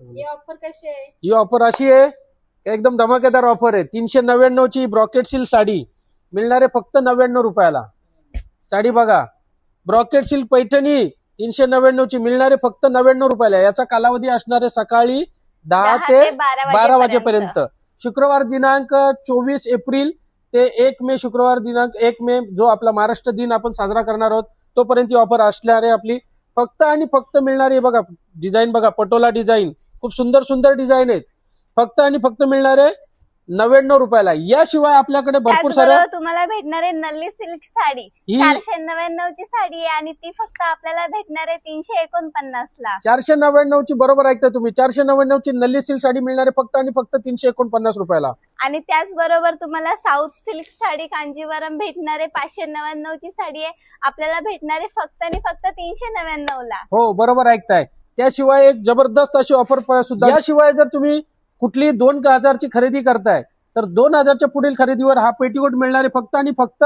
ये ऑफर कशी आहे? ही ऑफर अशी आहे, एकदम धमाकेदार ऑफर आहे. 399 ची ब्रॉकेट सिल्क साडी मिळणार आहे फक्त 99 रुपयाला. साडी बघा, ब्रॉकेट सिल्क पैठणी 399 ची मिळणार आहे फक्त 99 रुपयाला. याचा कालावधी असणार आहे सकाळी 10 ते 12 वाजेपर्यंत. शुक्रवार दिनांक 24 एप्रिल ते 1 मे, शुक्रवार दिनांक 1 मे जो आपला महाराष्ट्र दिन आपण साजरा करणार आहोत तोपर्यंत ही ऑफर असणार आहे आपली. फक्त आणि फक्त मिळणार आहे बघा, डिझाईन बघा, पटोला डिझाईन, खूप सुंदर सुंदर डिझाईन आहेत. फक्त आणि फक्त मिळणार आहे 99 रुपयाला. याशिवाय आपल्याकडे भरपूर साऱ्या तुम्हाला भेटणार आहे नल्ली सिल्क साडी. ही 499 ची साडी आहे आणि ती फक्त आपल्याला भेटणार आहे 349 ला. 499 ची, बरोबर ऐकता तुम्ही, 499 ची नल्ली सिल्क साडी मिळणार आहे फक्त आणि फक्त 349 रुपयाला. आणि त्याचबरोबर तुम्हाला साऊथ सिल्क साडी कांजीवरम भेटणार आहे 599 ची साडी आहे, आपल्याला भेटणार आहे फक्त आणि फक्त 399 ला. हो, बरोबर ऐकताय. त्याशिवाय एक जबरदस्त अशी ऑफर सुद्धा. याशिवाय जर तुम्ही कुठली 2000 ची खरेदी करताय तर 2000 च्या पुढील खरेदीवर हा पेटीकोट मिळणार आहे फक्त आणि फक्त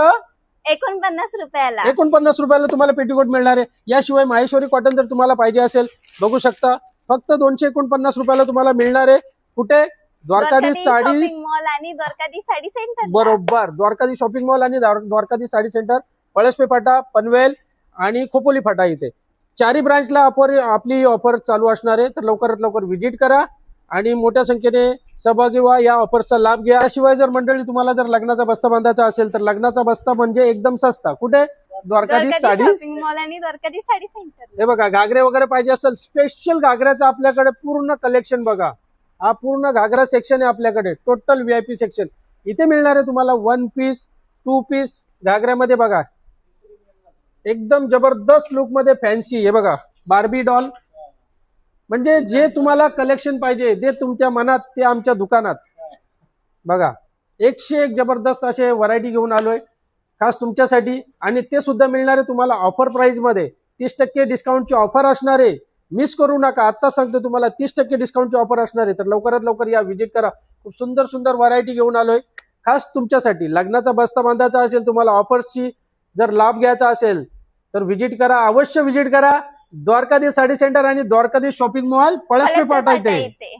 49 रुपयाला. 49 रुपयाला तुम्हाला पेटीकोट मिळणार आहे. याशिवाय माहेश्वरी कॉटन जर तुम्हाला पाहिजे असेल, बघू शकता, फक्त 249 रुपयाला तुम्हाला मिळणार आहे. कुठे? द्वारकाधीश साडी मॉल आणि द्वारकाधीश साडी सेंटर. बरोबर, द्वारकाधीश शॉपिंग मॉल आणि द्वारकाधीश साडी सेंटर, पळसपे फाटा, पनवेल आणि खोपोली फाटा इथे चारही ब्रांचला आपली ऑफर चालू असणार आहे. तर लवकरात लवकर व्हिजिट करा आणि मोठ्या संख्येने सहभागी व्हा, या ऑफर्सचा लाभ घ्या. त्याशिवाय जर मंडळी तुम्हाला जर लग्नाचा बस्ता बांधायचा असेल तर लग्नाचा बस्ता म्हणजे एकदम सस्ता. कुठे? द्वारकाधीश साडी शॉपिंग मॉल आणि द्वारकाधीश साडी सेंटर. हे बघा, घागरे वगैरे पाहिजे असेल, स्पेशल घागऱ्याचं आपल्याकडे पूर्ण कलेक्शन बघा. हा पूर्ण घागरा सेक्शन आहे आपल्याकडे, टोटल व्हीआयपी सेक्शन. इथे मिळणार आहे तुम्हाला 1 पीस 2 पीस घागऱ्यामध्ये बघा, एकदम जबरदस्त लुक मध्ये फॅन्सी. हे बघा, बार्बी डॉल, म्हणजे जे तुम्हाला कलेक्शन पाहिजे ते तुमच्या मनात ते आमच्या दुकानात बघा. 101 जबरदस्त असे व्हरायटी घेऊन आलोय खास तुमच्यासाठी, आणि ते सुद्धा मिळणार आहे तुम्हाला ऑफर प्राइस मध्ये. 30% डिस्काउंटची ऑफर असणार आहे, मिस करू नका. आता सांगतो तुम्हाला 30% डिस्काउंटची ऑफर असणार आहे. तर लवकरात लवकर या, व्हिजिट करा. खूप सुंदर सुंदर व्हरायटी घेऊन आलोय खास तुमच्यासाठी. लग्नाचा बस्ता बांधायचा असेल, तुम्हाला ऑफर्सची जर लाभ घ्यायचा असेल तर व्हिजिट करा, अवश्य व्हिजिट करा. द्वारकाधीश साडी सेंटर आणि द्वारकाधीश शॉपिंग मॉल, पळसपे फाटा इथे.